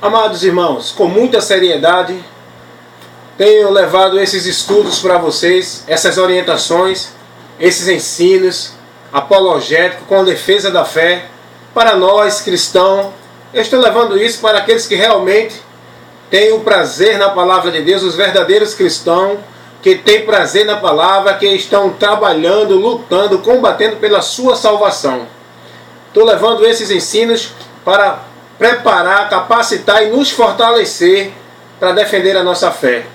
Amados irmãos, com muita seriedade, tenho levado esses estudos para vocês, essas orientações, esses ensinos apologéticos com defesa da fé, para nós cristãos. Eu estou levando isso para aqueles que realmente têm o prazer na palavra de Deus, os verdadeiros cristãos, que têm prazer na palavra, que estão trabalhando, lutando, combatendo pela sua salvação. Estou levando esses ensinos para preparar, capacitar e nos fortalecer para defender a nossa fé.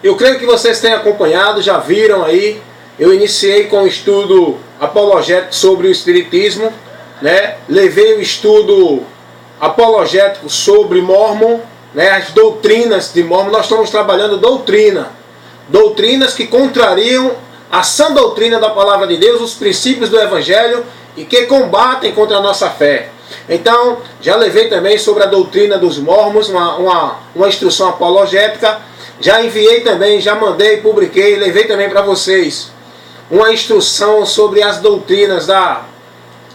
Eu creio que vocês têm acompanhado, já viram aí, eu iniciei com o estudo apologético sobre o Espiritismo, né? Levei o estudo apologético sobre Mórmon, né? As doutrinas de Mórmon. Nós estamos trabalhando doutrinas que contrariam a sã doutrina da palavra de Deus, os princípios do Evangelho e que combatem contra a nossa fé. Então, já levei também sobre a doutrina dos Mórmons, uma instrução apologética. Já enviei também, já mandei, publiquei, levei também para vocês uma instrução sobre as doutrinas da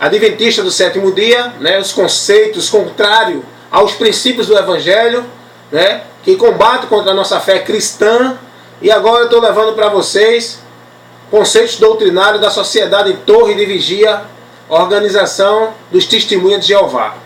Adventista do sétimo dia, né, os conceitos contrários aos princípios do Evangelho, né, que combatem contra a nossa fé cristã. E agora eu estou levando para vocês conceitos doutrinários da Sociedade Torre de Vigia, Organização dos Testemunhas de Jeová.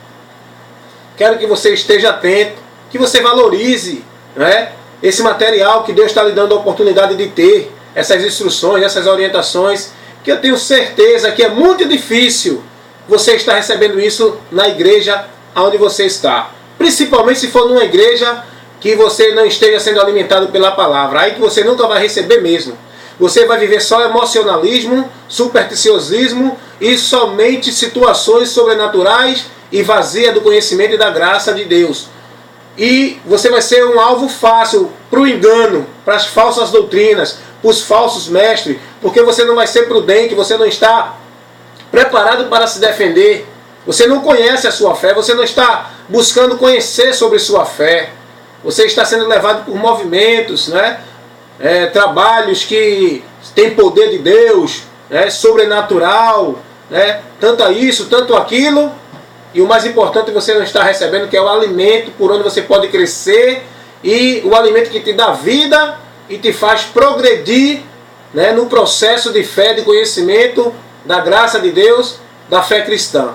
Quero que você esteja atento, que você valorize, né, esse material que Deus está lhe dando a oportunidade de ter, essas instruções, essas orientações, que eu tenho certeza que é muito difícil você estar recebendo isso na igreja onde você está. Principalmente se for numa igreja que você não esteja sendo alimentado pela palavra. Aí que você nunca vai receber mesmo. Você vai viver só emocionalismo, supersticiosismo e somente situações sobrenaturais e vazia do conhecimento e da graça de Deus. E você vai ser um alvo fácil para o engano, para as falsas doutrinas, para os falsos mestres, porque você não vai ser prudente, você não está preparado para se defender, você não conhece a sua fé, você não está buscando conhecer sobre sua fé, você está sendo levado por movimentos, né? Trabalhos que têm poder de Deus, né? Sobrenatural, né? Tanto a isso, tanto aquilo. E o mais importante você não está recebendo, que é o alimento por onde você pode crescer, e o alimento que te dá vida e te faz progredir, né, no processo de fé, de conhecimento da graça de Deus, da fé cristã.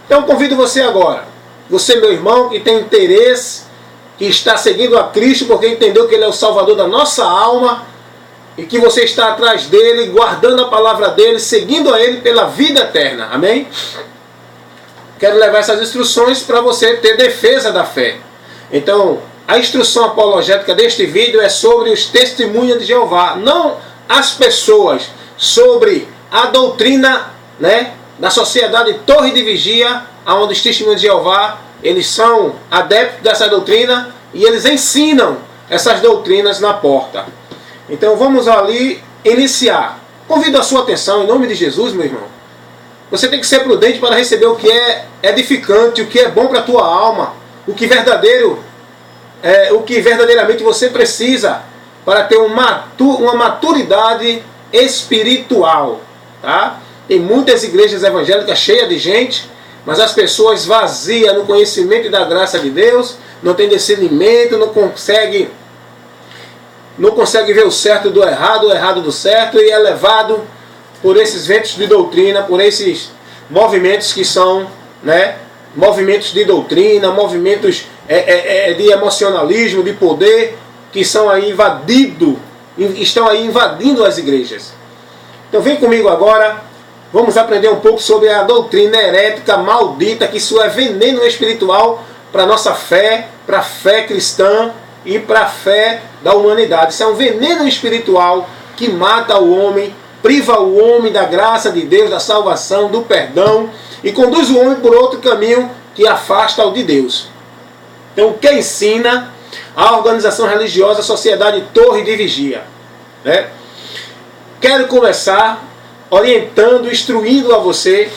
Então convido você agora, você meu irmão que tem interesse, que está seguindo a Cristo porque entendeu que Ele é o Salvador da nossa alma, e que você está atrás dele, guardando a palavra dele, seguindo a Ele pela vida eterna. Amém? Quero levar essas instruções para você ter defesa da fé. Então, a instrução apologética deste vídeo é sobre os testemunhas de Jeová, não as pessoas, sobre a doutrina, né, da Sociedade Torre de Vigia, onde os testemunhas de Jeová, eles são adeptos dessa doutrina e eles ensinam essas doutrinas na porta. Então vamos ali iniciar. Convido a sua atenção em nome de Jesus, meu irmão. Você tem que ser prudente para receber o que é edificante, o que é bom para a tua alma, o que verdadeiramente você precisa para ter uma maturidade espiritual. Tá? Tem muitas igrejas evangélicas cheias de gente, mas as pessoas vazias no conhecimento e da graça de Deus, não tem discernimento, não consegue ver o certo do errado, o errado do certo, e é levado por esses ventos de doutrina, por esses movimentos que são, né, movimentos de doutrina, movimentos de emocionalismo, de poder, que estão aí invadindo as igrejas. Então vem comigo agora, vamos aprender um pouco sobre a doutrina herética maldita, que isso é veneno espiritual para a nossa fé, para a fé cristã e para a fé da humanidade. Isso é um veneno espiritual que mata o homem, priva o homem da graça de Deus, da salvação, do perdão, e conduz o homem por outro caminho que afasta o de Deus. Então, o que ensina a organização religiosa Sociedade Torre de Vigia, né? Quero começar orientando, instruindo a você.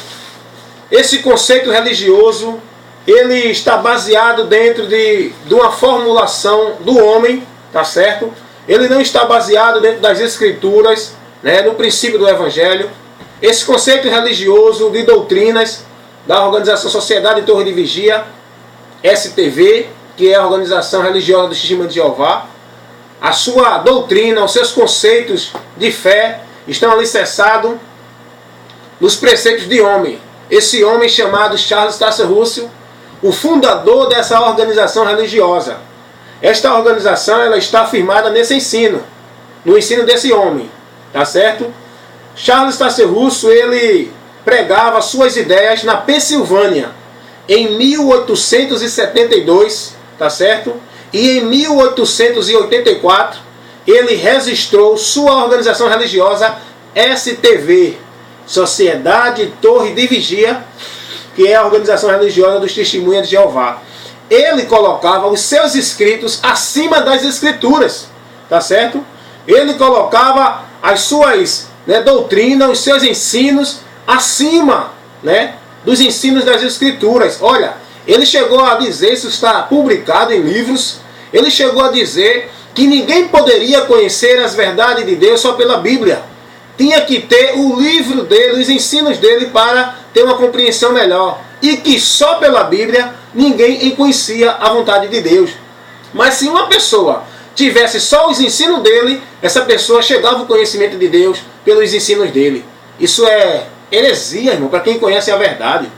Esse conceito religioso, ele está baseado dentro de uma formulação do homem, tá certo? Ele não está baseado dentro das Escrituras, né, no princípio do Evangelho. Esse conceito religioso de doutrinas da organização Sociedade Torre de Vigia, STV, que é a Organização Religiosa do Testemunho de Jeová. A sua doutrina, os seus conceitos de fé estão alicerçados nos preceitos de homem. Esse homem chamado Charles Taze Russell, o fundador dessa organização religiosa. Esta organização ela está firmada nesse ensino, no ensino desse homem, tá certo? Charles Taze Russell, ele pregava suas ideias na Pensilvânia em 1872, tá certo? E em 1884 ele registrou sua organização religiosa STV, Sociedade Torre de Vigia, que é a organização religiosa dos Testemunhas de Jeová. Ele colocava os seus escritos acima das escrituras, tá certo? Ele colocava as suas doutrinas, os seus ensinos acima dos ensinos das escrituras. Olha, ele chegou a dizer, isso está publicado em livros, ele chegou a dizer que ninguém poderia conhecer as verdades de Deus só pela Bíblia. Tinha que ter o livro dele, os ensinos dele para ter uma compreensão melhor. E que só pela Bíblia ninguém conhecia a vontade de Deus. Mas se uma pessoa tivesse só os ensinos dele, essa pessoa chegava ao conhecimento de Deus pelos ensinos dele. Isso é heresia, irmão, para quem conhece a verdade.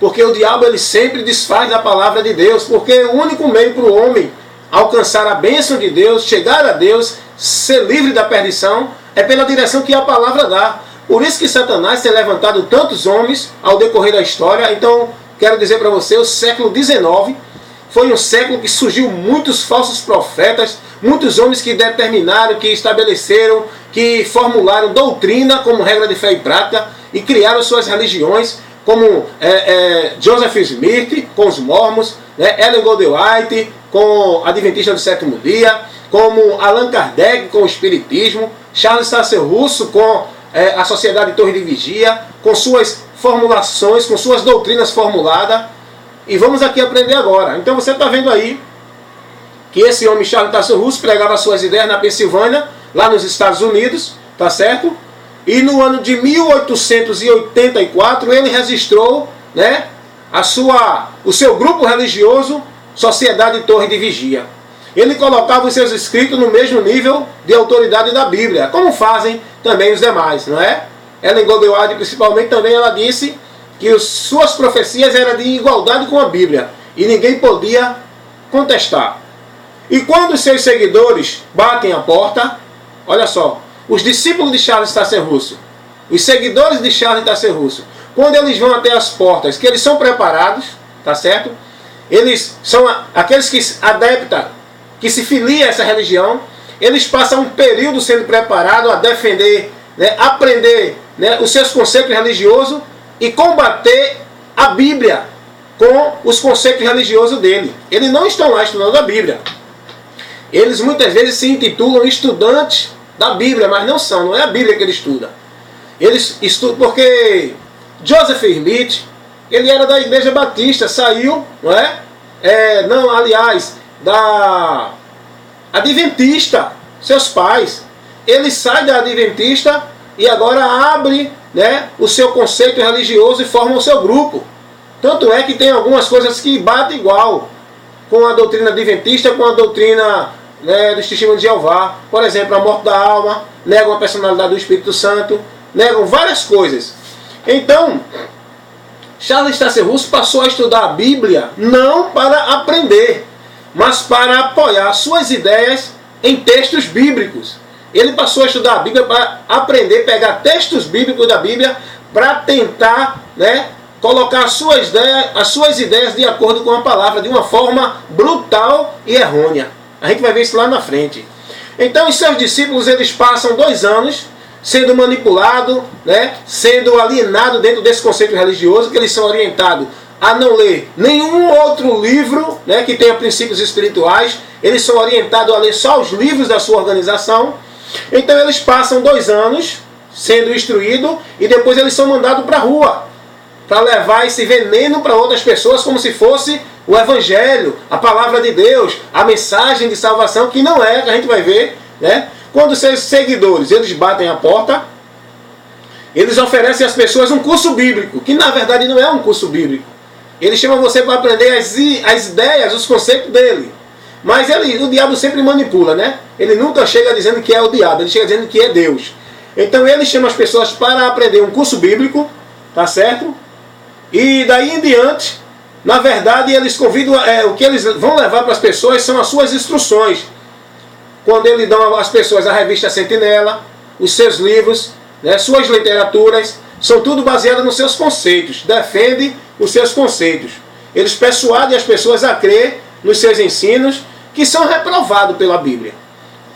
Porque o diabo ele sempre desfaz a palavra de Deus, porque o único meio para o homem alcançar a bênção de Deus, chegar a Deus, ser livre da perdição, é pela direção que a palavra dá. Por isso que Satanás tem levantado tantos homens ao decorrer da história. Então, quero dizer para você, o século XIX foi um século que surgiu muitos falsos profetas, muitos homens que determinaram, que estabeleceram, que formularam doutrina como regra de fé e prática e criaram suas religiões, como Joseph Smith com os mormons, Ellen Goldman White com a Adventista do Sétimo Dia, como Allan Kardec com o Espiritismo, Charles Taze Russell com a Sociedade Torre de Vigia, com suas formulações, com suas doutrinas formuladas. E vamos aqui aprender agora. Então você está vendo aí que esse homem Charles Taze Russell pregava suas ideias na Pensilvânia, lá nos Estados Unidos, tá certo? E no ano de 1884 ele registrou o seu grupo religioso, Sociedade Torre de Vigia. Ele colocava os seus escritos no mesmo nível de autoridade da Bíblia, como fazem também os demais, não é? Ellen Goldman White, principalmente, também ela disse que suas profecias eram de igualdade com a Bíblia e ninguém podia contestar. E quando os seus seguidores batem a porta, olha só, os discípulos de Charles Taze Russell, os seguidores de Charles Taze Russell, quando eles vão até as portas, que eles são preparados, tá certo? Eles são aqueles que adeptam, que se filiam a essa religião, eles passam um período sendo preparados a defender, aprender os seus conceitos religiosos e combater a Bíblia com os conceitos religiosos dele. Eles não estão lá estudando a Bíblia. Eles muitas vezes se intitulam estudantes da Bíblia, mas não é a Bíblia que ele estuda. Eles estudam porque Joseph Smith, ele era da Igreja Batista, saiu, da Adventista, seus pais. Ele sai da Adventista e agora abre o seu conceito religioso e forma o seu grupo. Tanto é que tem algumas coisas que batem igual com a doutrina adventista, com a doutrina dos Testemunhos de Jeová. Por exemplo, a morte da alma, negam a personalidade do Espírito Santo, negam várias coisas. Então, Charles Taze Russell passou a estudar a Bíblia não para aprender, mas para apoiar suas ideias em textos bíblicos. Ele passou a estudar a Bíblia para aprender, pegar textos bíblicos da Bíblia para tentar colocar as suas ideias de acordo com a palavra, de uma forma brutal e errônea. A gente vai ver isso lá na frente. Então, os seus discípulos, eles passam 2 anos sendo manipulados, sendo alienados dentro desse conceito religioso, que eles são orientados a não ler nenhum outro livro que tenha princípios espirituais. Eles são orientados a ler só os livros da sua organização. Então eles passam 2 anos sendo instruídos e depois eles são mandados para a rua para levar esse veneno para outras pessoas, como se fosse o Evangelho, a palavra de Deus, a mensagem de salvação, que não é, que a gente vai ver, Quando seus seguidores eles batem a porta, eles oferecem às pessoas um curso bíblico, que na verdade não é um curso bíblico. Ele chama você para aprender as ideias, os conceitos dele. Mas o diabo sempre manipula, né? Ele nunca chega dizendo que é o diabo, ele chega dizendo que é Deus. Então ele chama as pessoas para aprender um curso bíblico, tá certo? E daí em diante, na verdade, eles convidam, o que eles vão levar para as pessoas são as suas instruções. Quando eles dão às pessoas a revista Sentinela, os seus livros, né, suas literaturas, são tudo baseado nos seus conceitos, defende os seus conceitos. Eles persuadem as pessoas a crer nos seus ensinos, que são reprovados pela Bíblia.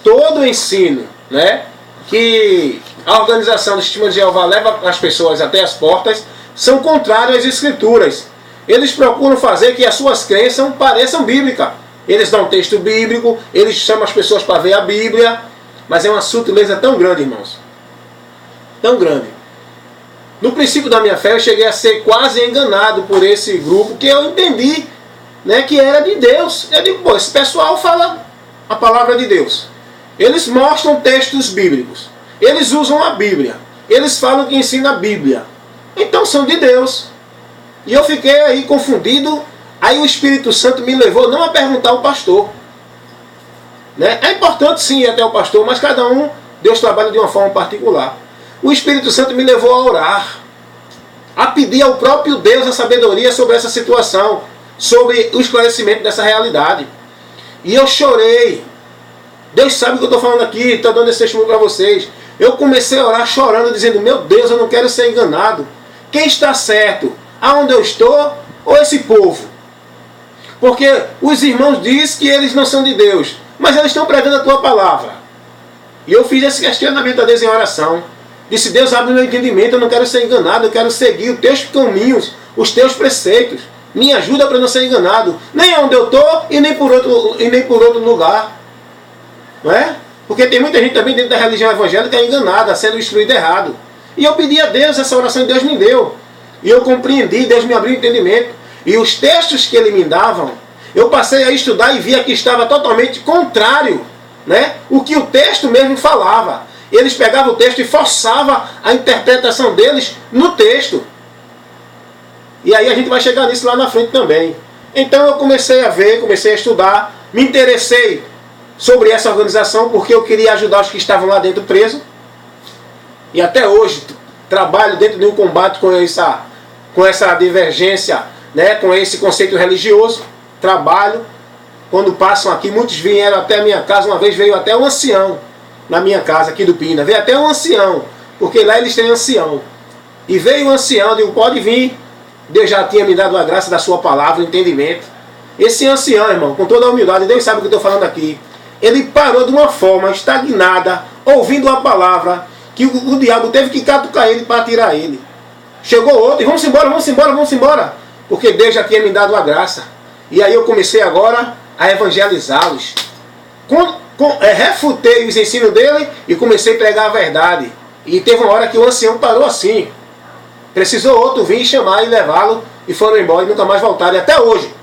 Todo ensino, né, que a organização do Testemunho de Jeová leva as pessoas até as portas, são contrários às Escrituras. Eles procuram fazer que as suas crenças pareçam bíblicas. Eles dão texto bíblico, eles chamam as pessoas para ver a Bíblia, mas é uma sutileza tão grande, irmãos. Tão grande. No princípio da minha fé, eu cheguei a ser quase enganado por esse grupo, que eu entendi, né, que era de Deus. Eu digo, pô, esse pessoal fala a palavra de Deus. Eles mostram textos bíblicos. Eles usam a Bíblia. Eles falam que ensina a Bíblia. Então são de Deus. E eu fiquei aí confundido. Aí o Espírito Santo me levou não a perguntar ao pastor. Né? É importante sim ir até o pastor, mas cada um, Deus trabalha de uma forma particular. O Espírito Santo me levou a orar, a pedir ao próprio Deus a sabedoria sobre essa situação, sobre o esclarecimento dessa realidade. E eu chorei. Deus sabe o que eu estou falando aqui, estou dando esse testemunho para vocês. Eu comecei a orar chorando, dizendo, meu Deus, eu não quero ser enganado. Quem está certo? Aonde eu estou ou esse povo? Porque os irmãos dizem que eles não são de Deus, mas eles estão pregando a tua palavra. E eu fiz esse questionamento a Deus em oração. Disse, Deus, abre meu entendimento, eu não quero ser enganado, eu quero seguir os teus caminhos, os teus preceitos. Me ajuda para não ser enganado. Nem onde eu estou e nem por outro lugar. Não é? Porque tem muita gente também dentro da religião evangélica enganada, sendo instruída errado. E eu pedi a Deus essa oração e Deus me deu. E eu compreendi, Deus me abriu o entendimento. E os textos que ele me davam, eu passei a estudar e via que estava totalmente contrário, né? O que o texto mesmo falava. Eles pegavam o texto e forçavam a interpretação deles no texto. E aí a gente vai chegar nisso lá na frente também. Então eu comecei a ver, comecei a estudar, me interessei sobre essa organização porque eu queria ajudar os que estavam lá dentro presos. E até hoje trabalho dentro de um combate com essa divergência, né, com esse conceito religioso. Trabalho. Quando passam aqui, muitos vieram até a minha casa. Uma vez veio até um ancião na minha casa aqui do Pina. Veio até um ancião, porque lá eles têm ancião. E veio um ancião, eu digo, pode vir. Deus já tinha me dado a graça da sua palavra, o entendimento. Esse ancião, irmão, com toda a humildade, Deus sabe o que eu estou falando aqui. Ele parou de uma forma estagnada, ouvindo a palavra, que o diabo teve que catucar ele para tirar ele. Chegou outro e vamos embora, vamos embora, vamos embora. Porque Deus já tinha me dado a graça. E aí eu comecei agora a evangelizá-los. Refutei os ensinos dele e comecei a pregar a verdade. E teve uma hora que o ancião parou assim. Precisou outro vir chamar e levá-lo e foram embora e nunca mais voltaram. E até hoje.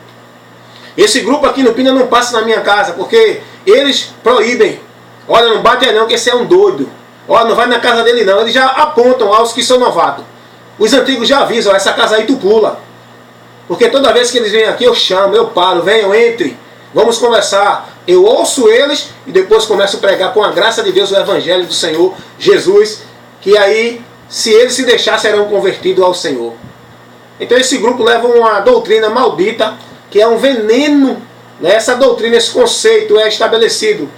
Esse grupo aqui no Pina não passa na minha casa porque eles proíbem. Olha, não bate aí não que esse é um doido. Olha, não vai na casa dele não. Eles já apontam aos que são novatos. Os antigos já avisam, essa casa aí tu pula. Porque toda vez que eles vêm aqui eu chamo, eu paro, venham, entre. Vamos conversar. Eu ouço eles e depois começo a pregar com a graça de Deus o Evangelho do Senhor Jesus. Que aí, se eles se deixarem, serão convertidos ao Senhor. Então esse grupo leva uma doutrina maldita, que é um veneno. Né? Essa doutrina, esse conceito é estabelecido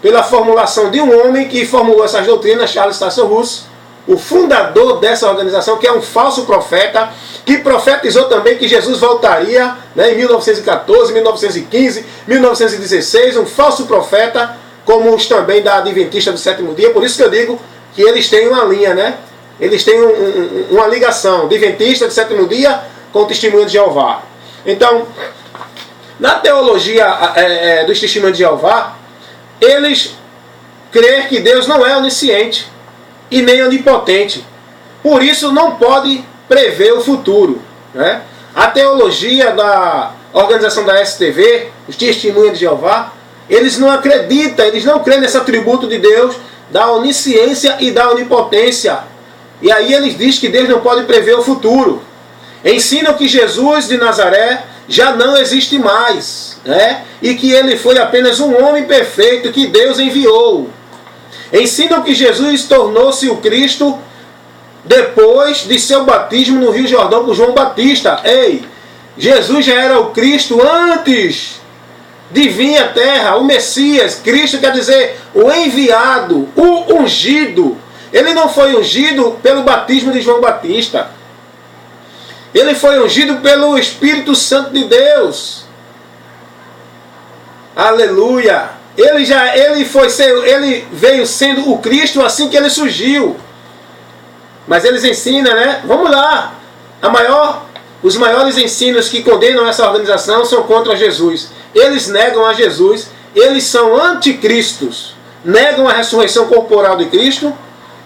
pela formulação de um homem que formulou essas doutrinas, Charles Taze Russell, o fundador dessa organização, que é um falso profeta, que profetizou também que Jesus voltaria, né, em 1914, 1915, 1916, um falso profeta, como os também da Adventista do Sétimo Dia. Por isso que eu digo que eles têm uma linha, né? Eles têm uma ligação, Adventista do Sétimo Dia com o Testemunho de Jeová. Então, na teologia dos Testemunhos de Jeová, eles creem que Deus não é onisciente e nem onipotente. Por isso não pode prever o futuro. Né? A teologia da organização da STV, os Testemunhos de Jeová, eles não acreditam, eles não creem nesse atributo de Deus, da onisciência e da onipotência. E aí eles dizem que Deus não pode prever o futuro. Ensinam que Jesus de Nazaré já não existe mais, né? E que ele foi apenas um homem perfeito que Deus enviou. Ensinam que Jesus tornou-se o Cristo depois de seu batismo no Rio Jordão por João Batista. Ei, Jesus já era o Cristo antes de vir à terra, o Messias. Cristo quer dizer o enviado, o ungido. Ele não foi ungido pelo batismo de João Batista. Ele foi ungido pelo Espírito Santo de Deus. Aleluia! Ele veio sendo o Cristo assim que ele surgiu. Mas eles ensinam, né? Vamos lá. Os maiores ensinos que condenam essa organização são contra Jesus. Eles negam a Jesus. Eles são anticristos. Negam a ressurreição corporal de Cristo.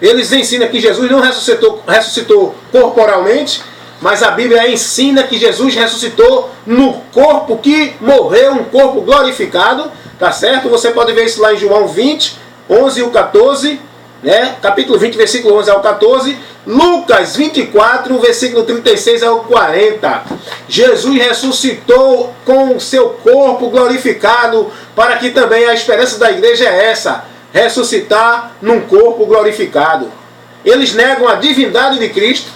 Eles ensinam que Jesus não ressuscitou corporalmente. Mas a Bíblia ensina que Jesus ressuscitou no corpo que morreu, um corpo glorificado. Tá certo? Você pode ver isso lá em João 20, 11 e o 14. Né? Capítulo 20, versículo 11 ao 14. Lucas 24, versículo 36 ao 40. Jesus ressuscitou com o seu corpo glorificado, para que também a esperança da igreja é essa: ressuscitar num corpo glorificado. Eles negam a divindade de Cristo.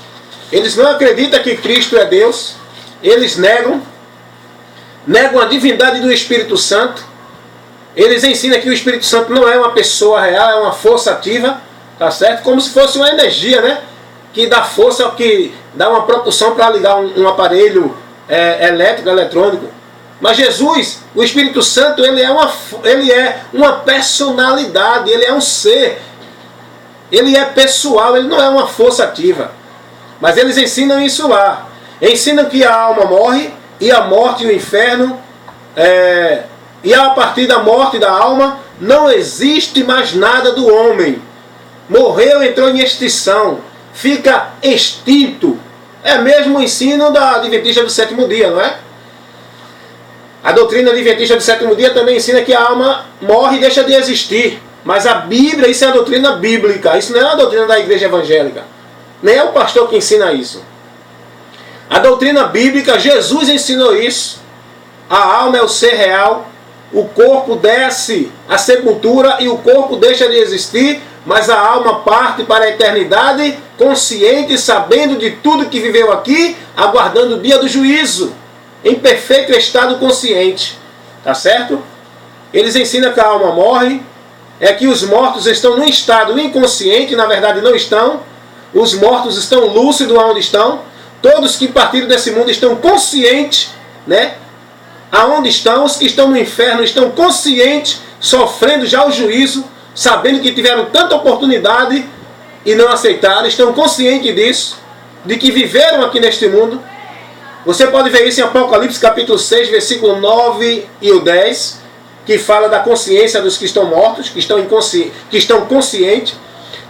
Eles não acreditam que Cristo é Deus. Eles negam a divindade do Espírito Santo. Eles ensinam que o Espírito Santo não é uma pessoa real, é uma força ativa, tá certo? Como se fosse uma energia, né? Que dá força, que dá uma propulsão para ligar um aparelho elétrico, eletrônico. Mas Jesus, o Espírito Santo, ele é uma personalidade, ele é um ser. Ele é pessoal, ele não é uma força ativa. Mas eles ensinam isso lá. Ensinam que a alma morre, e a morte e o inferno, e a partir da morte da alma, não existe mais nada do homem. Morreu, entrou em extinção, fica extinto. É mesmo o ensino da Adventista do sétimo dia, não é? A doutrina adventista do sétimo dia também ensina que a alma morre e deixa de existir. Mas a Bíblia, isso é a doutrina bíblica, isso não é a doutrina da igreja evangélica. Nem é o pastor que ensina isso. A doutrina bíblica, Jesus ensinou isso. A alma é o ser real. O corpo desce à sepultura e o corpo deixa de existir, mas a alma parte para a eternidade, consciente, sabendo de tudo que viveu aqui, aguardando o dia do juízo, em perfeito estado consciente. Tá certo? Eles ensinam que a alma morre, é que os mortos estão num estado inconsciente, na verdade não estão. Os mortos estão lúcidos aonde estão. Todos que partiram desse mundo estão conscientes, né? Aonde estão. Os que estão no inferno estão conscientes, sofrendo já o juízo, sabendo que tiveram tanta oportunidade e não aceitaram. Estão conscientes disso, de que viveram aqui neste mundo. Você pode ver isso em Apocalipse capítulo 6, versículo 9 e o 10, que fala da consciência dos que estão mortos, que estão conscientes.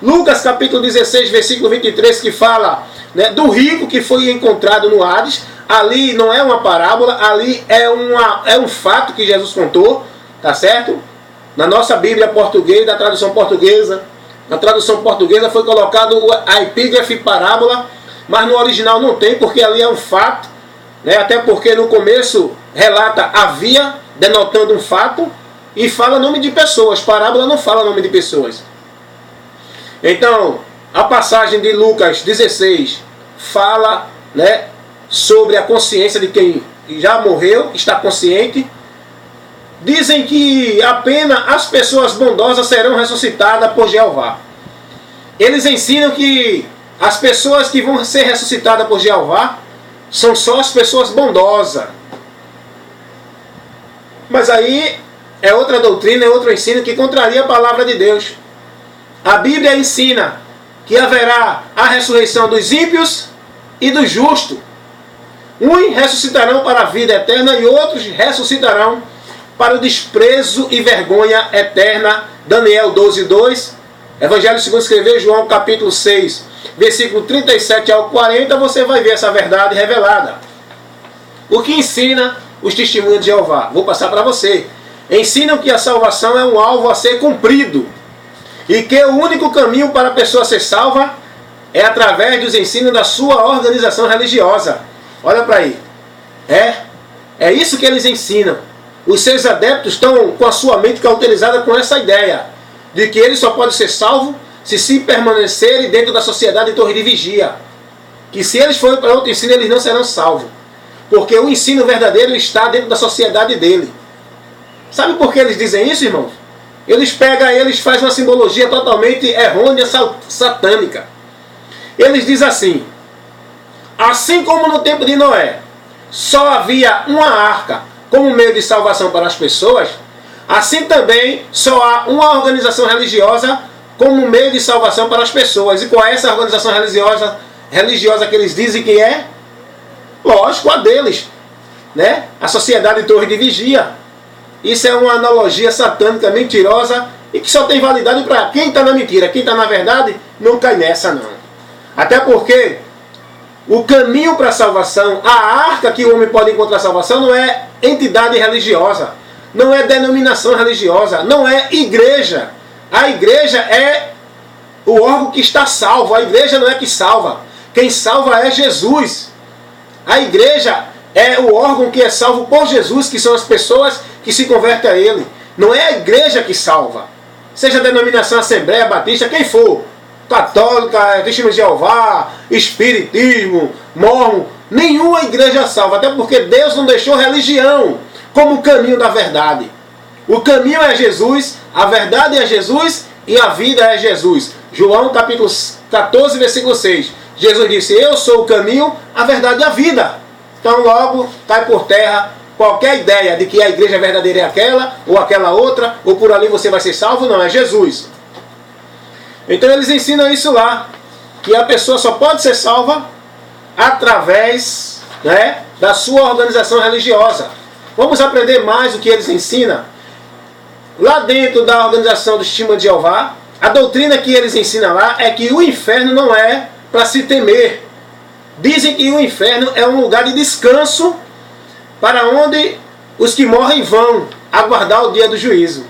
Lucas capítulo 16, versículo 23, que fala, né, do rico que foi encontrado no Hades. Ali não é uma parábola, ali é um fato que Jesus contou, tá certo? Na nossa Bíblia portuguesa, da tradução portuguesa, na tradução portuguesa foi colocado a epígrafe parábola, mas no original não tem, porque ali é um fato, né? Até porque no começo relata havia, denotando um fato, e fala nome de pessoas. Parábola não fala nome de pessoas. Então, a passagem de Lucas 16 fala, né, sobre a consciência de quem já morreu, está consciente. Dizem que apenas as pessoas bondosas serão ressuscitadas por Jeová. Eles ensinam que as pessoas que vão ser ressuscitadas por Jeová são só as pessoas bondosas. Mas aí é outra doutrina, é outro ensino que contraria a palavra de Deus. A Bíblia ensina que haverá a ressurreição dos ímpios e dos justos. Uns ressuscitarão para a vida eterna e outros ressuscitarão para o desprezo e vergonha eterna. Daniel 12:2. Evangelho segundo escreveu João capítulo 6, versículo 37 ao 40. Você vai ver essa verdade revelada. O que ensina os testemunhos de Jeová? Vou passar para você. Ensinam que a salvação é um alvo a ser cumprido. E que o único caminho para a pessoa ser salva é através dos ensinos da sua organização religiosa. Olha para aí. É isso que eles ensinam. Os seus adeptos estão com a sua mente cauterizada com essa ideia de que eles só podem ser salvos se permanecerem dentro da sociedade de torre de vigia. Que se eles forem para outro ensino, eles não serão salvos. Porque o ensino verdadeiro está dentro da sociedade dele. Sabe por que eles dizem isso, irmãos? Eles fazem uma simbologia totalmente errônea, satânica. Eles dizem assim como no tempo de Noé, só havia uma arca como meio de salvação para as pessoas, assim também só há uma organização religiosa como meio de salvação para as pessoas. E qual é essa organização religiosa que eles dizem que é? Lógico, a deles, né? A sociedade de torre de vigia. Isso é uma analogia satânica, mentirosa, e que só tem validade para quem está na mentira. Quem está na verdade não cai nessa, não. Até porque o caminho para a salvação, a arca que o homem pode encontrar salvação, não é entidade religiosa, não é denominação religiosa, não é igreja. A igreja é o órgão que está salvo. A igreja não é que salva. Quem salva é Jesus. A igreja é o órgão que é salvo por Jesus, que são as pessoas que se convertem a Ele. Não é a igreja que salva. Seja a denominação Assembleia Batista, quem for. Católica, Testemunho de Jeová, Espiritismo, Mórmon. Nenhuma igreja salva. Até porque Deus não deixou religião como o caminho da verdade. O caminho é Jesus, a verdade é Jesus e a vida é Jesus. João capítulo 14, versículo 6. Jesus disse, eu sou o caminho, a verdade e a vida. Então logo cai por terra qualquer ideia de que a igreja verdadeira é aquela, ou aquela outra, ou por ali você vai ser salvo. Não, é Jesus. Então eles ensinam isso lá, que a pessoa só pode ser salva através, né, da sua organização religiosa. Vamos aprender mais o que eles ensinam. Lá dentro da organização do Testemunho de Jeová, a doutrina que eles ensinam lá é que o inferno não é para se temer. Dizem que o inferno é um lugar de descanso para onde os que morrem vão aguardar o dia do juízo.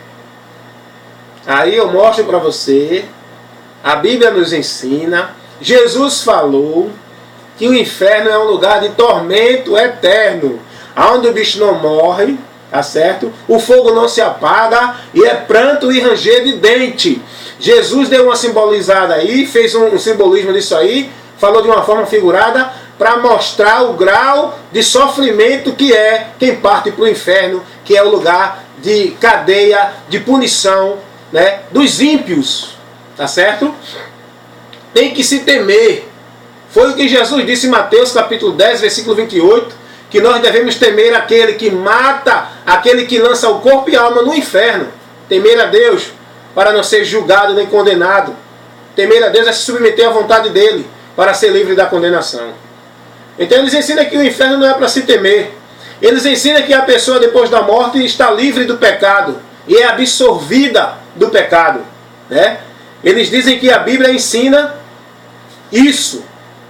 Aí eu mostro para você, a Bíblia nos ensina, Jesus falou que o inferno é um lugar de tormento eterno, onde o bicho não morre, tá certo? O fogo não se apaga e é pranto e ranger de dente. Jesus deu uma simbolizada aí, fez um simbolismo disso aí, falou de uma forma figurada para mostrar o grau de sofrimento que é quem parte para o inferno, que é o lugar de cadeia, de punição, né, dos ímpios, tá certo? Tem que se temer. Foi o que Jesus disse em Mateus capítulo 10, versículo 28, que nós devemos temer aquele que mata, aquele que lança o corpo e a alma no inferno. Temer a Deus para não ser julgado nem condenado. Temer a Deus é se submeter à vontade dele para ser livre da condenação. Então eles ensinam que o inferno não é para se temer. Eles ensinam que a pessoa depois da morte está livre do pecado e é absorvida do pecado, né? Eles dizem que a Bíblia ensina isso.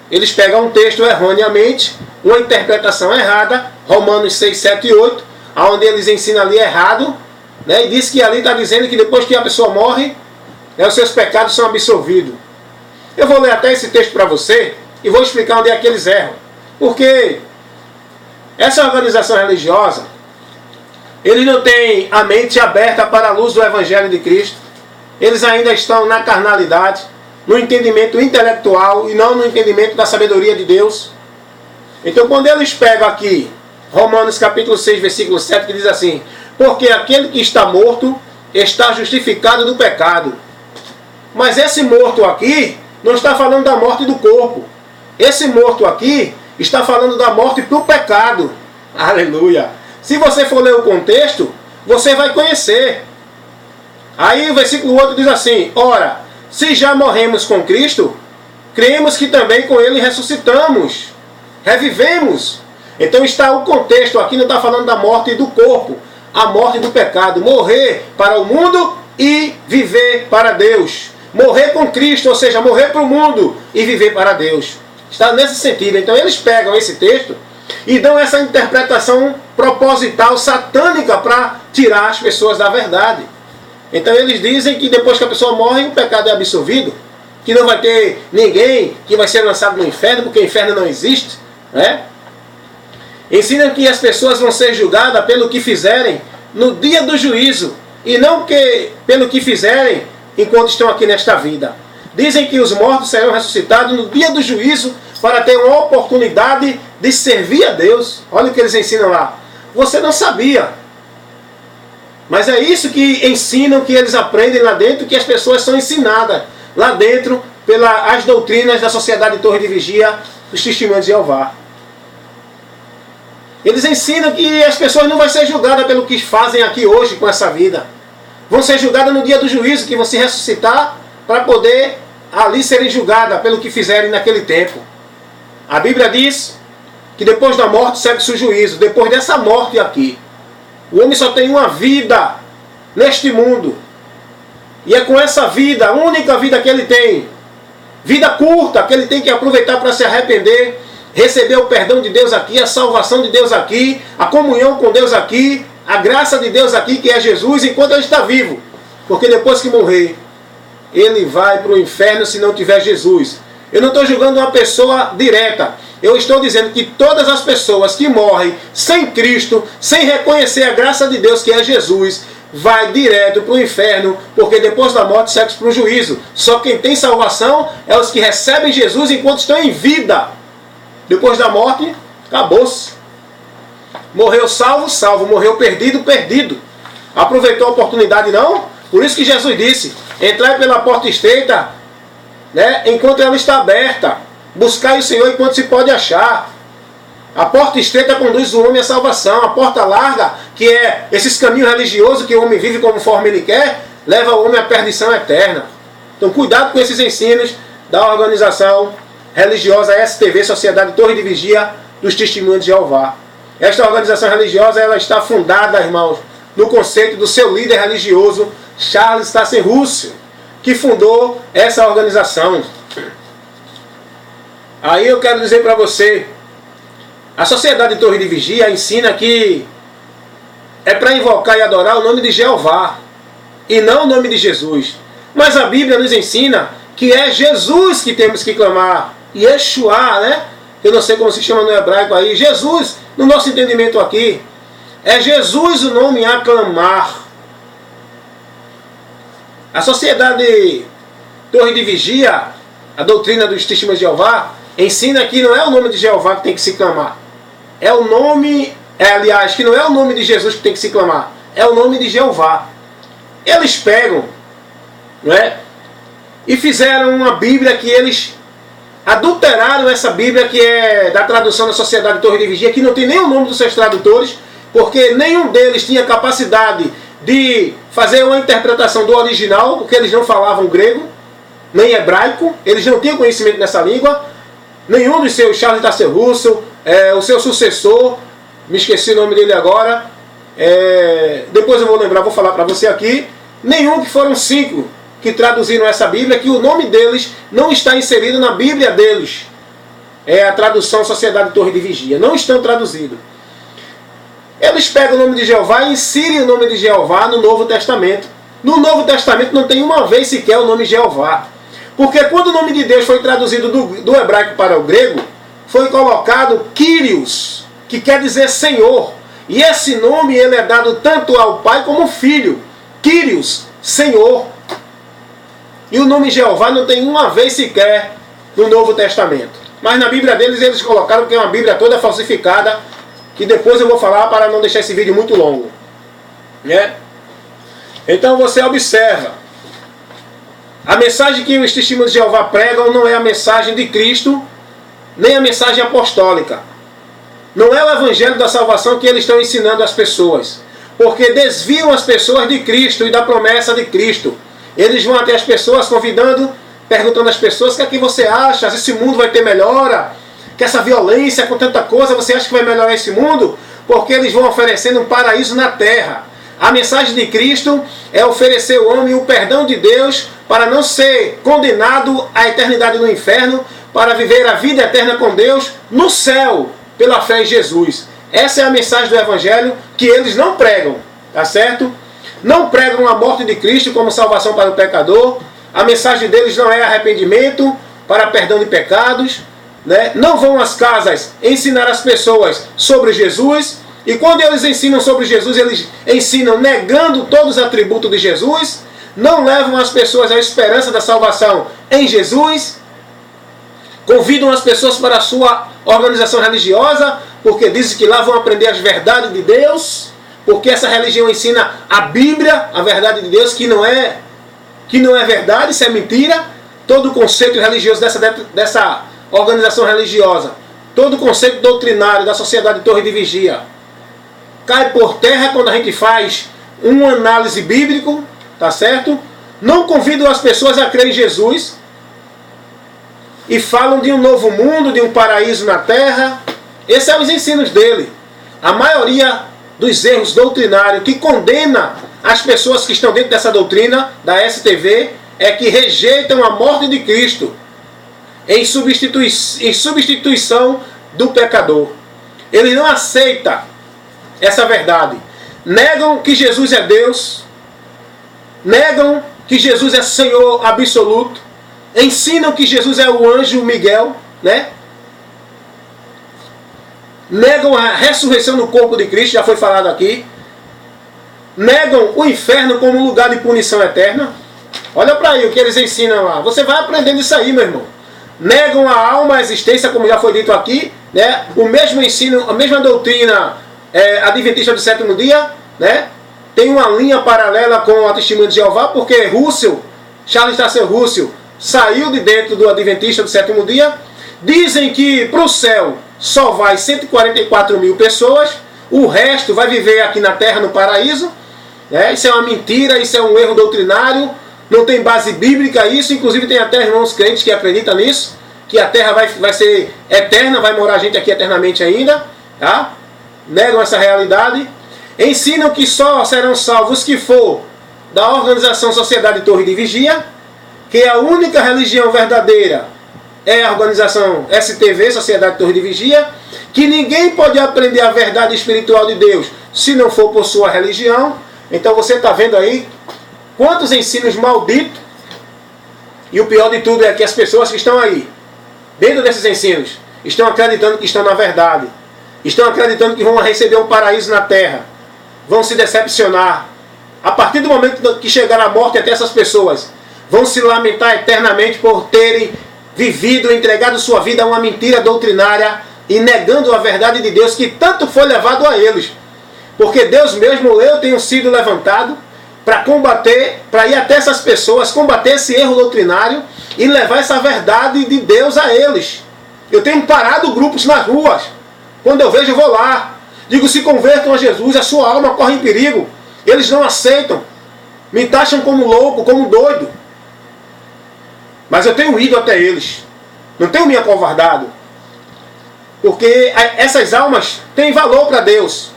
Eles pegam um texto erroneamente, uma interpretação errada, Romanos 6, 7 e 8, onde eles ensinam ali errado, né? E diz que ali está dizendo que depois que a pessoa morre, né, os seus pecados são absolvidos. Eu vou ler até esse texto para você e vou explicar onde é que eles erram. Porque essa organização religiosa, eles não têm a mente aberta para a luz do Evangelho de Cristo. Eles ainda estão na carnalidade, no entendimento intelectual e não no entendimento da sabedoria de Deus. Então quando eles pegam aqui Romanos capítulo 6, versículo 7, que diz assim, porque aquele que está morto está justificado do pecado. Mas esse morto aqui não está falando da morte do corpo. Esse morto aqui está falando da morte para o pecado. Aleluia! Se você for ler o contexto, você vai conhecer. Aí o versículo 8 diz assim, ora, se já morremos com Cristo, cremos que também com Ele ressuscitamos, revivemos. Então está o contexto aqui, não está falando da morte do corpo, a morte do pecado, morrer para o mundo e viver para Deus. Morrer com Cristo, ou seja, morrer para o mundo e viver para Deus. Está nesse sentido. Então eles pegam esse texto e dão essa interpretação proposital, satânica, para tirar as pessoas da verdade. Então eles dizem que depois que a pessoa morre, o pecado é absolvido, que não vai ter ninguém que vai ser lançado no inferno, porque o inferno não existe, né? Ensinam que as pessoas vão ser julgadas pelo que fizerem no dia do juízo, e não pelo que fizerem enquanto estão aqui nesta vida. Dizem que os mortos serão ressuscitados no dia do juízo para ter uma oportunidade de servir a Deus. Olha o que eles ensinam lá. Você não sabia. Mas é isso que ensinam, que eles aprendem lá dentro, que as pessoas são ensinadas lá dentro pelas doutrinas da Sociedade Torre de Vigia dos Testemunhos de Jeová. Eles ensinam que as pessoas não vão ser julgadas pelo que fazem aqui hoje com essa vida. Vão ser julgadas no dia do juízo, que vão se ressuscitar para poder ali serem julgadas pelo que fizerem naquele tempo. A Bíblia diz que depois da morte segue-se o juízo. Depois dessa morte aqui, o homem só tem uma vida neste mundo. E é com essa vida, a única vida que ele tem, vida curta, que ele tem que aproveitar para se arrepender, receber o perdão de Deus aqui, a salvação de Deus aqui, a comunhão com Deus aqui, a graça de Deus aqui, que é Jesus, enquanto ele está vivo. Porque depois que morrer, ele vai para o inferno se não tiver Jesus. Eu não estou julgando uma pessoa direta. Eu estou dizendo que todas as pessoas que morrem sem Cristo, sem reconhecer a graça de Deus, que é Jesus, vai direto para o inferno, porque depois da morte segue para o juízo. Só quem tem salvação é os que recebem Jesus enquanto estão em vida. Depois da morte, acabou-se. Morreu salvo, salvo. Morreu perdido, perdido. Aproveitou a oportunidade, não? Por isso que Jesus disse: entrai pela porta estreita, né, enquanto ela está aberta. Buscai o Senhor enquanto se pode achar. A porta estreita conduz o homem à salvação. A porta larga, que é esses caminhos religiosos que o homem vive conforme ele quer, leva o homem à perdição eterna. Então cuidado com esses ensinos da organização religiosa STV, Sociedade Torre de Vigia dos Testemunhos de Jeová. Esta organização religiosa, ela está fundada, irmãos, no conceito do seu líder religioso, Charles Taze Russell, que fundou essa organização. Aí eu quero dizer para você, a Sociedade Torre de Vigia ensina que é para invocar e adorar o nome de Jeová, e não o nome de Jesus. Mas a Bíblia nos ensina que é Jesus que temos que clamar. Yeshua, né? Eu não sei como se chama no hebraico aí. Jesus, no nosso entendimento aqui, é Jesus o nome a clamar. A Sociedade Torre de Vigia, a doutrina dos Testemunhos de Jeová, ensina que não é o nome de Jeová que tem que se clamar. É o nome, aliás, que não é o nome de Jesus que tem que se clamar. É o nome de Jeová. Eles pegam, não é? E fizeram uma Bíblia que eles adulteraram, essa Bíblia que é da tradução da Sociedade Torre de Vigia, que não tem nem o nome dos seus tradutores, porque nenhum deles tinha capacidade de fazer uma interpretação do original, porque eles não falavam grego, nem hebraico, eles não tinham conhecimento nessa língua. Nenhum dos seus, Charles Taze Russell, o seu sucessor, me esqueci o nome dele agora, depois eu vou lembrar, vou falar para você aqui, nenhum, que foram 5 que traduziram essa Bíblia, que o nome deles não está inserido na Bíblia deles. É a tradução Sociedade Torre de Vigia. Não estão traduzidos. Eles pegam o nome de Jeová e inserem o nome de Jeová no Novo Testamento. No Novo Testamento não tem uma vez sequer o nome Jeová. Porque quando o nome de Deus foi traduzido do hebraico para o grego, foi colocado Kyrios, que quer dizer Senhor. E esse nome ele é dado tanto ao Pai como ao Filho. Kyrios, Senhor. E o nome Jeová não tem uma vez sequer no Novo Testamento. Mas na Bíblia deles, eles colocaram que é uma Bíblia toda falsificada, que depois eu vou falar para não deixar esse vídeo muito longo. Né? Então você observa. A mensagem que os Testemunhos de Jeová pregam não é a mensagem de Cristo, nem a mensagem apostólica. Não é o Evangelho da salvação que eles estão ensinando às pessoas. Porque desviam as pessoas de Cristo e da promessa de Cristo. Eles vão até as pessoas convidando, perguntando às pessoas: o que é que você acha? Esse mundo vai ter melhora? Que essa violência com tanta coisa, você acha que vai melhorar esse mundo? Porque eles vão oferecendo um paraíso na terra. A mensagem de Cristo é oferecer ao homem o perdão de Deus para não ser condenado à eternidade no inferno, para viver a vida eterna com Deus no céu, pela fé em Jesus. Essa é a mensagem do Evangelho que eles não pregam, tá certo? Não pregam a morte de Cristo como salvação para o pecador. A mensagem deles não é arrependimento para perdão de pecados. né, não vão às casas ensinar as pessoas sobre Jesus. E quando eles ensinam sobre Jesus, eles ensinam negando todos os atributos de Jesus, não levam as pessoas à esperança da salvação em Jesus, convidam as pessoas para a sua organização religiosa, porque dizem que lá vão aprender as verdades de Deus, porque essa religião ensina a Bíblia, a verdade de Deus, que não é verdade, isso é mentira. Todo o conceito religioso dessa organização religiosa, todo o conceito doutrinário da sociedade de Torre de Vigia, cai por terra quando a gente faz uma análise bíblica, tá certo? Não convidam as pessoas a crer em Jesus e falam de um novo mundo, de um paraíso na terra. Esses são os ensinos dele. A maioria dos erros doutrinários que condena as pessoas que estão dentro dessa doutrina da STV é que rejeitam a morte de Cristo em substituição do pecador. Ele não aceita essa verdade. Negam que Jesus é Deus, negam que Jesus é Senhor absoluto, ensinam que Jesus é o anjo Miguel, né? Negam a ressurreição no corpo de Cristo, já foi falado aqui. Negam o inferno como lugar de punição eterna. Olha para aí o que eles ensinam lá. Você vai aprendendo isso aí, meu irmão. Negam a alma, a existência, como já foi dito aqui, né? O mesmo ensino, a mesma doutrina adventista do sétimo dia, né? Tem uma linha paralela com a Testemunha de Jeová, porque Charles Taze Russell saiu de dentro do adventista do sétimo dia. Dizem que para o céu só vai 144 mil pessoas, o resto vai viver aqui na terra, no paraíso. Isso é uma mentira, isso é um erro doutrinário, não tem base bíblica isso. Inclusive tem até irmãos crentes que acreditam nisso, que a terra vai ser eterna, vai morar gente aqui eternamente ainda, tá? Negam essa realidade. Ensinam que só serão salvos que for da organização Sociedade Torre de Vigia, que a única religião verdadeira é a organização STV, Sociedade Torre de Vigia, que ninguém pode aprender a verdade espiritual de Deus se não for por sua religião. Então você está vendo aí quantos ensinos malditos. E o pior de tudo é que as pessoas que estão aí, dentro desses ensinos, estão acreditando que estão na verdade. Estão acreditando que vão receber um paraíso na terra. Vão se decepcionar. A partir do momento que chegar a morte, até essas pessoas vão se lamentar eternamente por terem vivido, entregado sua vida a uma mentira doutrinária e negando a verdade de Deus que tanto foi levado a eles. Porque Deus mesmo, eu tenho sido levantado para combater, para ir até essas pessoas, combater esse erro doutrinário e levar essa verdade de Deus a eles. Eu tenho parado grupos nas ruas. Quando eu vejo, eu vou lá. Digo, se convertam a Jesus, a sua alma corre em perigo. Eles não aceitam. Me taxam como louco, como doido. Mas eu tenho ido até eles. Não tenho me acovardado. Porque essas almas têm valor para Deus.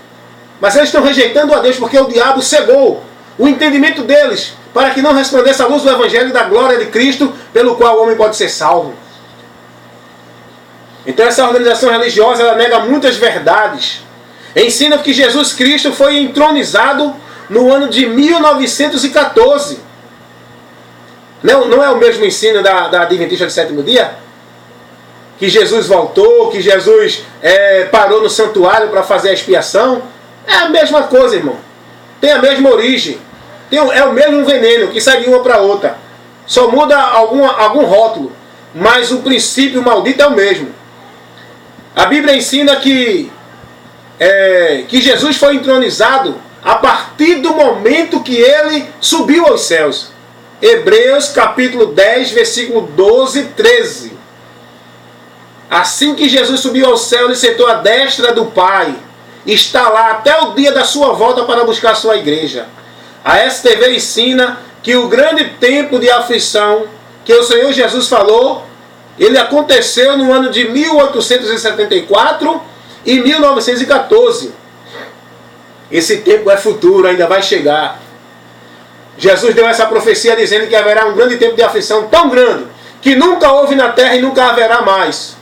Mas eles estão rejeitando a Deus porque o diabo cegou o entendimento deles para que não resplandeça a luz do Evangelho e da glória de Cristo, pelo qual o homem pode ser salvo. Então essa organização religiosa ela nega muitas verdades. Ensina que Jesus Cristo foi entronizado no ano de 1914. Não é o mesmo ensino da Adventista do sétimo dia? Que Jesus voltou, que Jesus parou no santuário para fazer a expiação. É a mesma coisa, irmão. Tem a mesma origem. É o mesmo veneno que sai de uma para outra. Só muda algum rótulo. Mas o princípio maldito é o mesmo. A Bíblia ensina que Jesus foi entronizado a partir do momento que ele subiu aos céus. Hebreus capítulo 10, versículo 12 e 13. Assim que Jesus subiu ao céu, ele sentou à destra do Pai. Está lá até o dia da sua volta para buscar a sua igreja. A STV ensina que o grande tempo de aflição que o Senhor Jesus falou, ele aconteceu no ano de 1874 e 1914. Esse tempo é futuro, ainda vai chegar. Jesus deu essa profecia dizendo que haverá um grande tempo de aflição tão grande que nunca houve na terra e nunca haverá mais.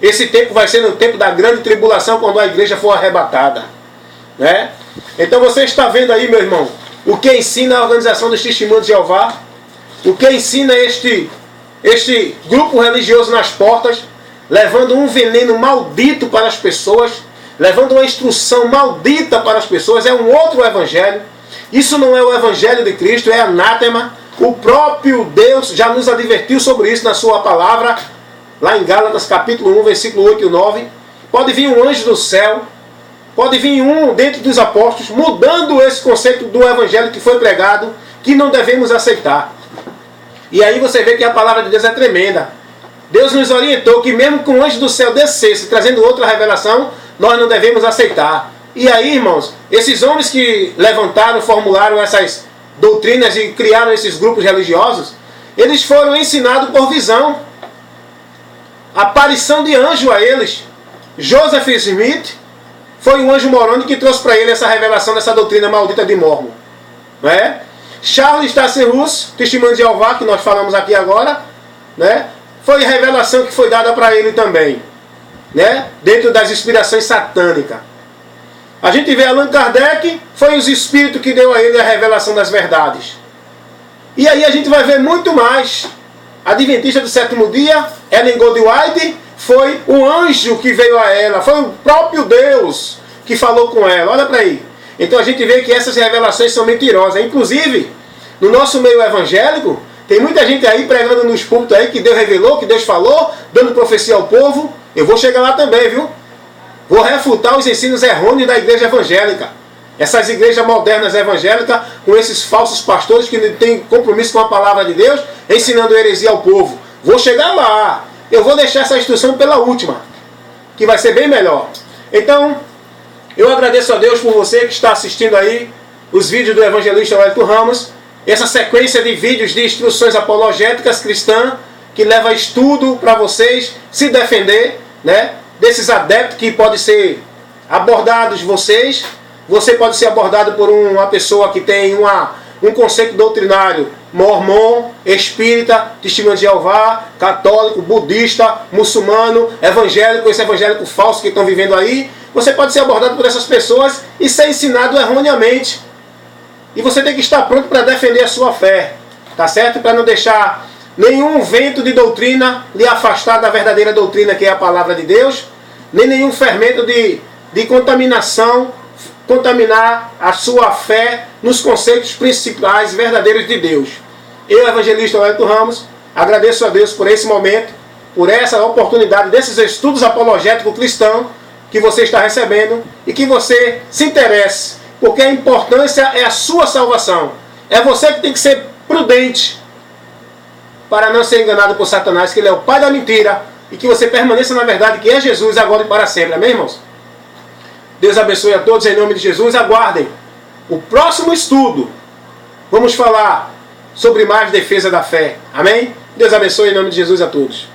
Esse tempo vai ser no tempo da grande tribulação, quando a igreja for arrebatada, né? Então você está vendo aí, meu irmão, o que ensina a organização dos Testemunhos de Jeová, o que ensina este grupo religioso nas portas, levando um veneno maldito para as pessoas, levando uma instrução maldita para as pessoas, é um outro evangelho. Isso não é o evangelho de Cristo, é anátema. O próprio Deus já nos advertiu sobre isso na sua palavra, lá em Gálatas capítulo 1, versículo 8 e 9. Pode vir um anjo do céu, pode vir um dentro dos apóstolos, mudando esse conceito do evangelho que foi pregado, que não devemos aceitar. E aí você vê que a palavra de Deus é tremenda. Deus nos orientou que mesmo que um anjo do céu descesse, trazendo outra revelação, nós não devemos aceitar. E aí, irmãos, esses homens que levantaram, formularam essas doutrinas e criaram esses grupos religiosos, eles foram ensinados por visão. Aparição de anjo a eles. Joseph Smith foi um anjo moroni que trouxe para ele essa revelação dessa doutrina maldita de Mórmon. Não é? Charles Taze-Russell, testemunho de Jeová, que nós falamos aqui agora, né? Foi revelação que foi dada para ele também, né? Dentro das inspirações satânicas. A gente vê Allan Kardec, foi os espíritos que deu a ele a revelação das verdades. E aí a gente vai ver muito mais. Adventista do sétimo dia, Ellen Goldwhite, foi o anjo que veio a ela, foi o próprio Deus que falou com ela. Olha para aí. Então a gente vê que essas revelações são mentirosas. Inclusive, no nosso meio evangélico, tem muita gente aí pregando nos púlpitos aí que Deus revelou, que Deus falou, dando profecia ao povo. Eu vou chegar lá também, viu? Vou refutar os ensinos errôneos da igreja evangélica. Essas igrejas modernas evangélicas, com esses falsos pastores que não têm compromisso com a palavra de Deus, ensinando heresia ao povo. Vou chegar lá. Eu vou deixar essa instrução pela última, que vai ser bem melhor. Então, eu agradeço a Deus por você que está assistindo aí os vídeos do evangelista Wellington Ramos. Essa sequência de vídeos de instruções apologéticas cristãs, que leva estudo para vocês se defender, né? Desses adeptos que podem ser abordados vocês. Você pode ser abordado por uma pessoa que tem um conceito doutrinário mormon, espírita, testemunho de Jeová, católico, budista, muçulmano, evangélico, esse evangélico falso que estão vivendo aí. Você pode ser abordado por essas pessoas e ser ensinado erroneamente. E você tem que estar pronto para defender a sua fé, tá certo? Para não deixar nenhum vento de doutrina lhe afastar da verdadeira doutrina que é a palavra de Deus, nem nenhum fermento de contaminação contaminar a sua fé nos conceitos principais verdadeiros de Deus. Eu, evangelista Wellington Ramos, agradeço a Deus por esse momento, por essa oportunidade desses estudos apologéticos cristãos que você está recebendo e que você se interesse, porque a importância é a sua salvação. É você que tem que ser prudente para não ser enganado por Satanás, que ele é o pai da mentira, e que você permaneça na verdade, que é Jesus, agora e para sempre. Amém, irmãos? Deus abençoe a todos em nome de Jesus. Aguardem o próximo estudo. Vamos falar sobre mais defesa da fé. Amém? Deus abençoe em nome de Jesus a todos.